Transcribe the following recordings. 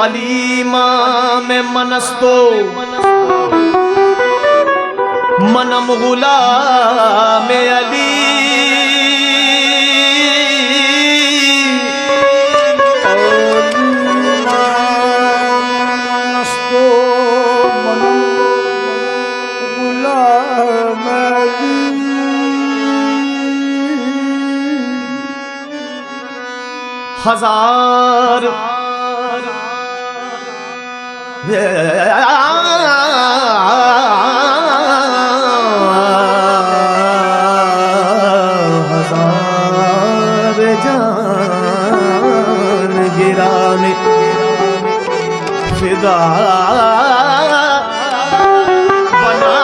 अलीमा में मनस्तो मनम गुलाम अली हजार हजार जान गिराने फिदा बना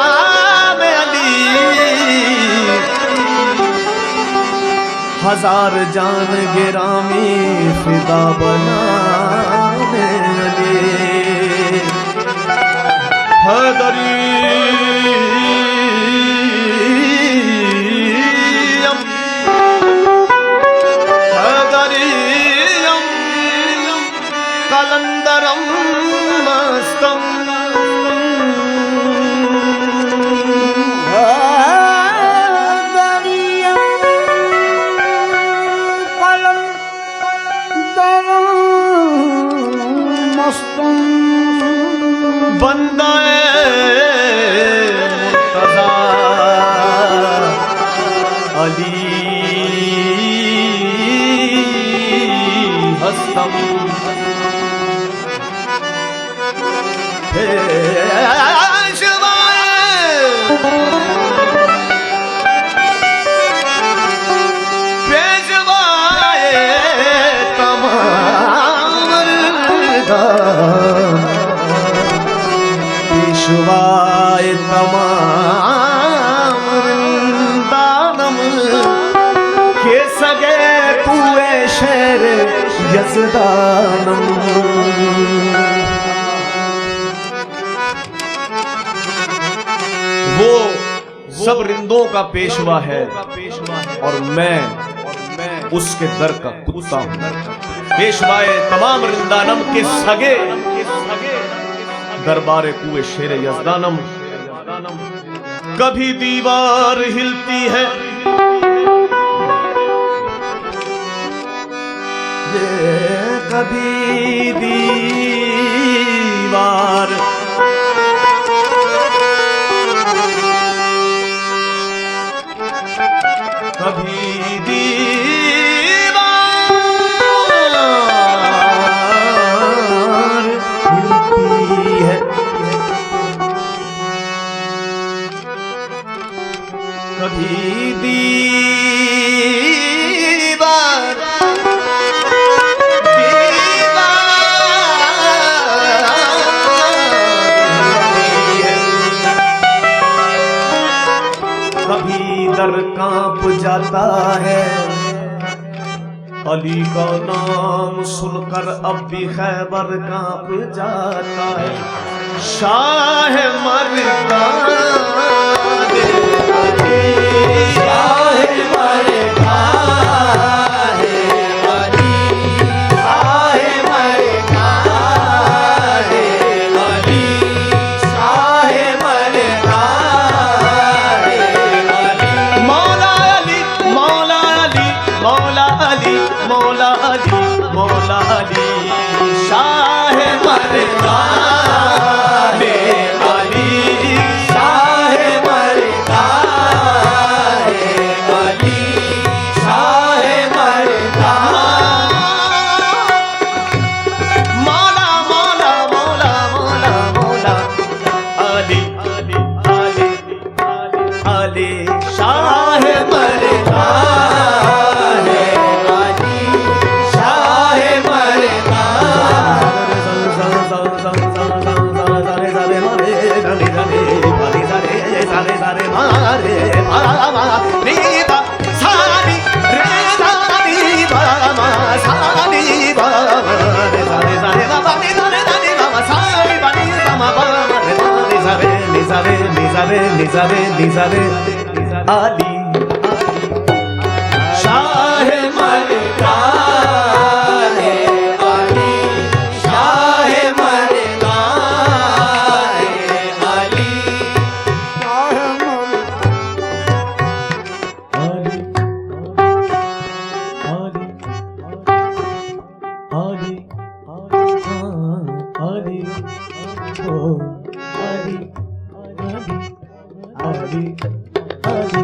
में अली हजार जान गिरामी फिदा बना में अली हदरियम कलंदरम मस्तम बंदा मुर्तज़ा अली हस्तम पेशवाए तमाम पेशवाए तमाम दानम के सगे कुए शेर यज़दानम वो सब रिंदों का पेशवा है और मैं उसके दर का कुत्ता हूं। पेशवाए तमाम रिंदानम के सगे दरबारे कुए शेर यज़दानम। कभी दीवार हिलती है कभी दीवार कभी दीवार हिलती है कभी दीवार कभी दर कांप जाता है अली का नाम सुनकर अब भी खैबर कांप जाता है। शाह मर्दा मौला अली मौला अली शाह मर्दा अली शाह मर्दा अली शाह मर्दा मौला मौला मौला मौला मौला अली अली अली अली शाह मर्दा Ali शाह मर्दा Ali Shah Ali, oh, Ali, Ali, Ali, Ali,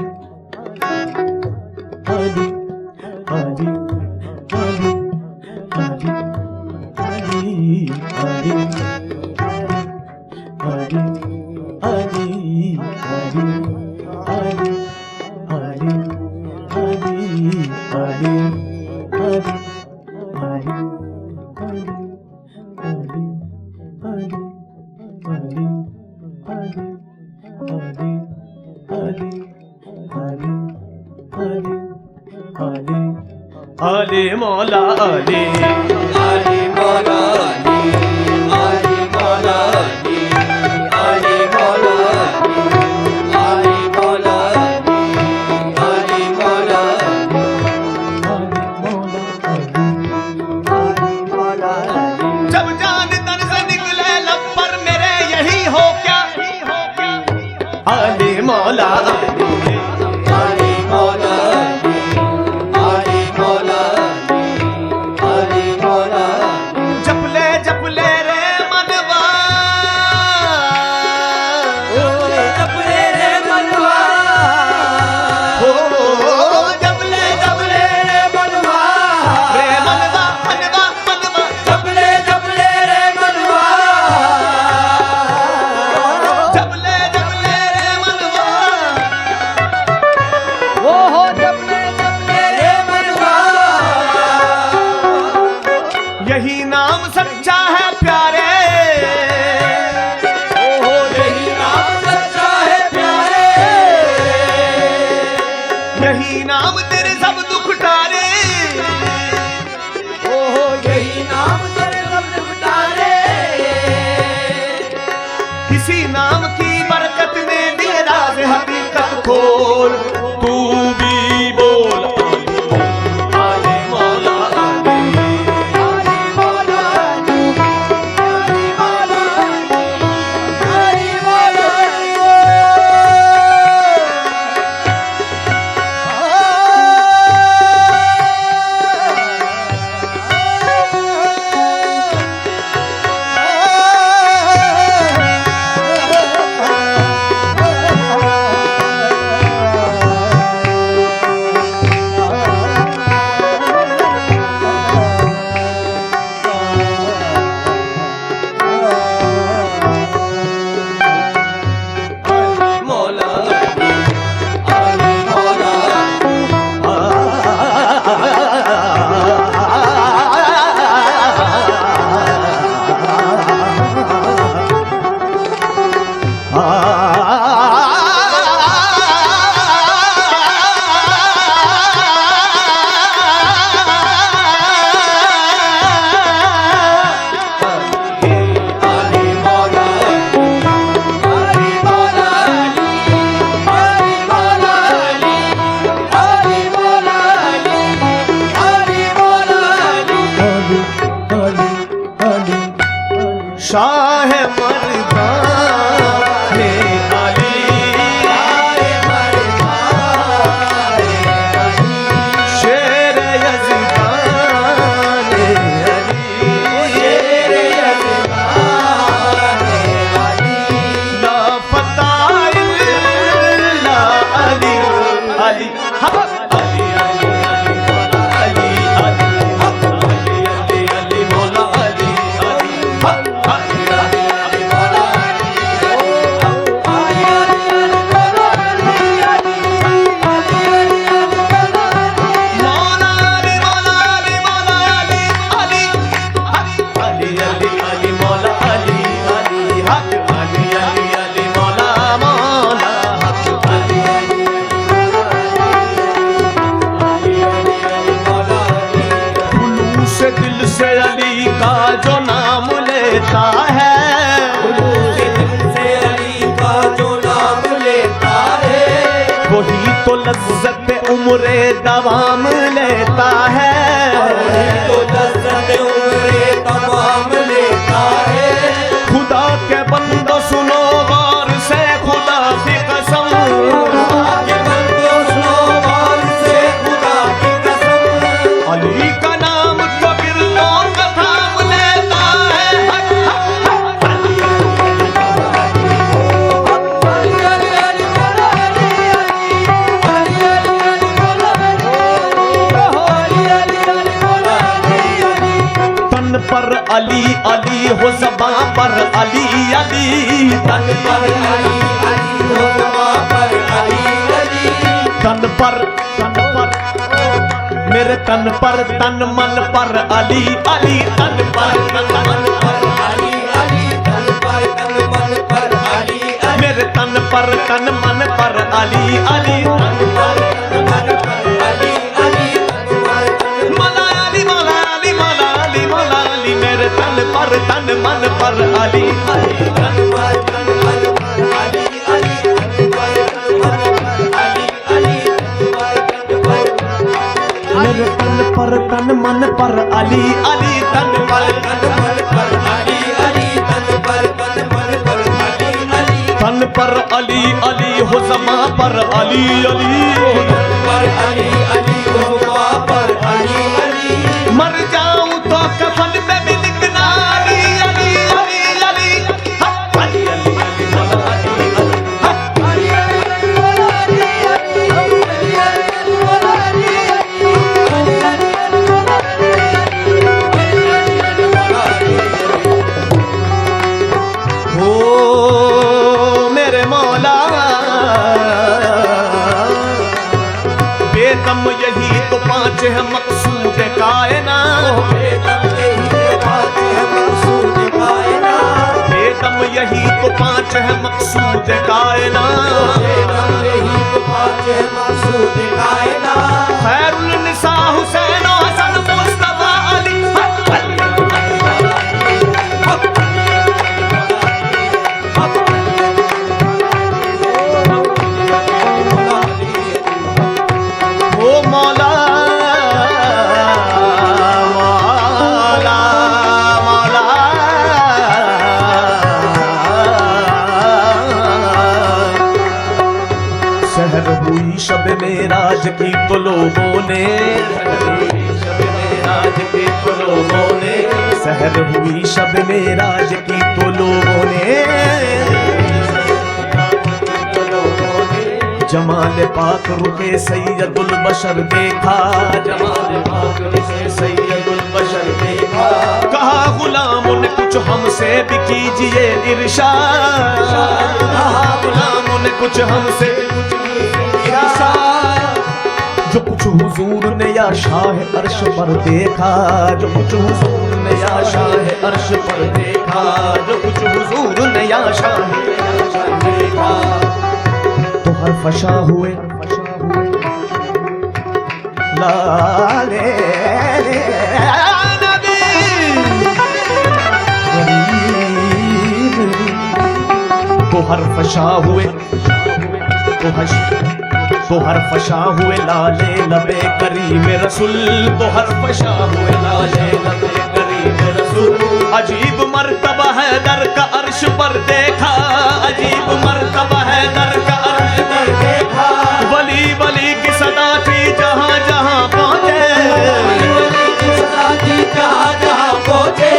Ali, Ali, Ali, Ali, Ali, Ali, Ali, Ali Mola Ali, Ali Mola Ali, Ali Mola Ali, Ali Mola Ali, Ali Mola Ali, Ali Mola Ali। जब जान तन से निकले लब पर मेरे यही हो क्या, Ali Mola Ali, Ali Mola यही नाम सच्चा है प्यारे, ओहो यही नाम सच्चा है प्यारे, यही नाम तेरे सब दुख टारे, ओहो यही नाम तेरे सब दुख टारे। किसी नाम की बरकत में दिल राज हकीकत खोल, तू भी बोल शाह मर्दाने अली, शेर यज़दाने अली, ला फताह इल्ला अली, अली दिल से अली का जो नाम लेता है, दिल से अली का जो नाम लेता है, वही तो लज्जत उम्रे दवाम लेता है, वही तो लज्जत उम्रे दवाम लेता है। खुदा के बंदो सुनो गौर से, खुदा की कसम, के बंदो सुनो गौर से, खुदा की कसम, अली का नाम तो बिरलों का थाम लेता है, अली अली हो ज़बां पर अली अली, तन पर अली अली हो ज़बां पर अली अली, तन पर मेरे तन पर तन मन पर अली अली, तन पर तन मन पर अली अली, तन पर तन मन पर अली अली, मेरे तन पर तन मन पर अली अली, तन पर तन मन पर अली अली, तन पर मौला अली मौला अली मौला अली मौला अली, मेरे तन पर तन मन पर अली अली, तन पर तन मन पर अली अली, तन पर तन मन पर अली अली, तन पर मेरे तन पर तन मन पर अली अली, तन पर तन मन पर अली अली, तन पर तन मन पर अली अली, तन पर अली अली हो ज़बां पर अली अली, तन पर अली अली हो ज़बां पर अली अली, मर जाऊं तो कफन पे भी लिखना अली अली अली अली, अली अली अली मौला अली अली, अली अली मौला अली अली, अली अली मौला अली अली, अली अली मौला अली अली, हो मेरे मौला बेदम यही तो पांच है मकसूद कायनात, बेदम यही तो पाँच है मकसूद कायनात, बेदम यही तो पांच है मकसूद कायनात, बेदम यही तो पाँच है मकसूद कायनात, खैरुल निसा हुसैन और हसन मुस्तफा अली, ओ मौला मौला मौला, सहर हुई शब मेराज की तो लोगों ने, शब मेराज की तो लोगों ने, सहर हुई शब मेराज की तो लोगों ने, जमाल पाक रुखे सैयदुल बशर देखा, जमाल पाक रुखे सैयदुल बशर देखा, कहा गुलाम ने कुछ हमसे भी कीजिए इरशाद, कहा गुलाम ने कुछ हमसे इरशाद, जो कुछ हुजूर ने या शाह अर्श पर देखा, जो कुछ हुजूर ने या शाह अर्श पर देखा, जो कुछ हुजूर ने या शाह अर्श पर देखा, तो हर फशा हुए लाले नबी गरीब, तो हर फशा हुए तो हर फशा हुए लाले लबे करीम रसूल, तो हर फशा हुए लाले लबे करीम रसूल, अजीब मर्तबा है दर का अर्श पर देखा, अजीब मर्तबा है दर का अर्श पर देखा, वली वली की सदा थी जहाँ जहाँ पहुँचे, वली वली की सदा थी जहाँ जहाँ पहुँचे,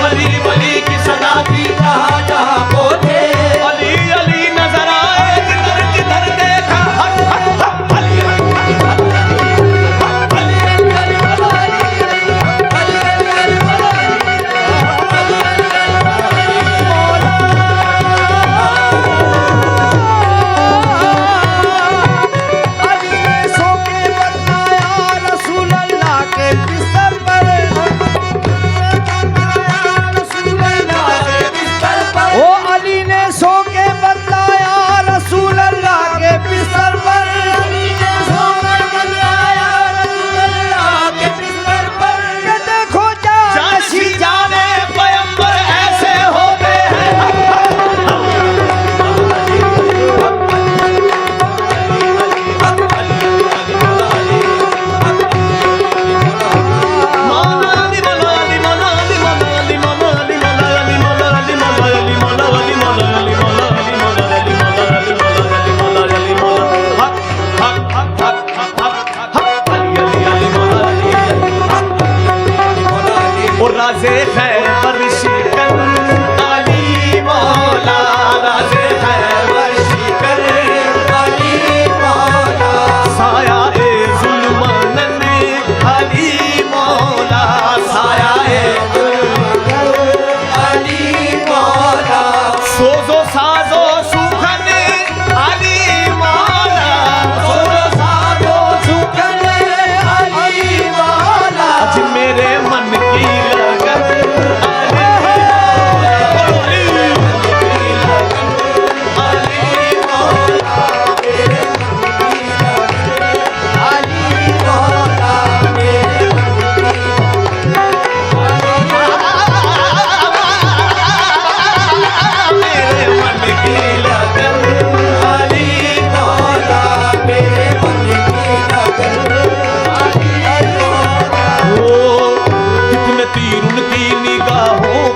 वली वली की सदा थी जहाँ जहाँ पहुँचे, अली अली नजर आए जिधर देखा, अली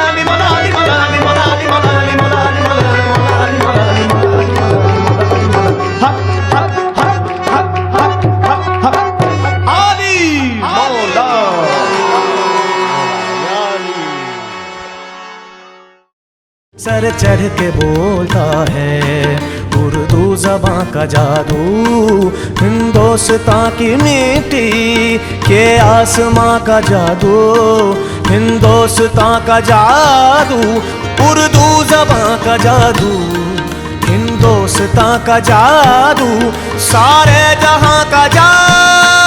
मलाली मलाली मलाली मलाली मलाली मलाली मलाली मलाली मलाली मलाली हक हक हक हक हक हक हक आली मौला सर चढ़ के बोलता है उर्दू ज़बां का जादू, हिंदुस्तान की मिट्टी के आसमां का जादू, हिंदुस्तान का जादू, उर्दू ज़बां का जादू, हिंदुस्तान का जादू, सारे जहां का जादू।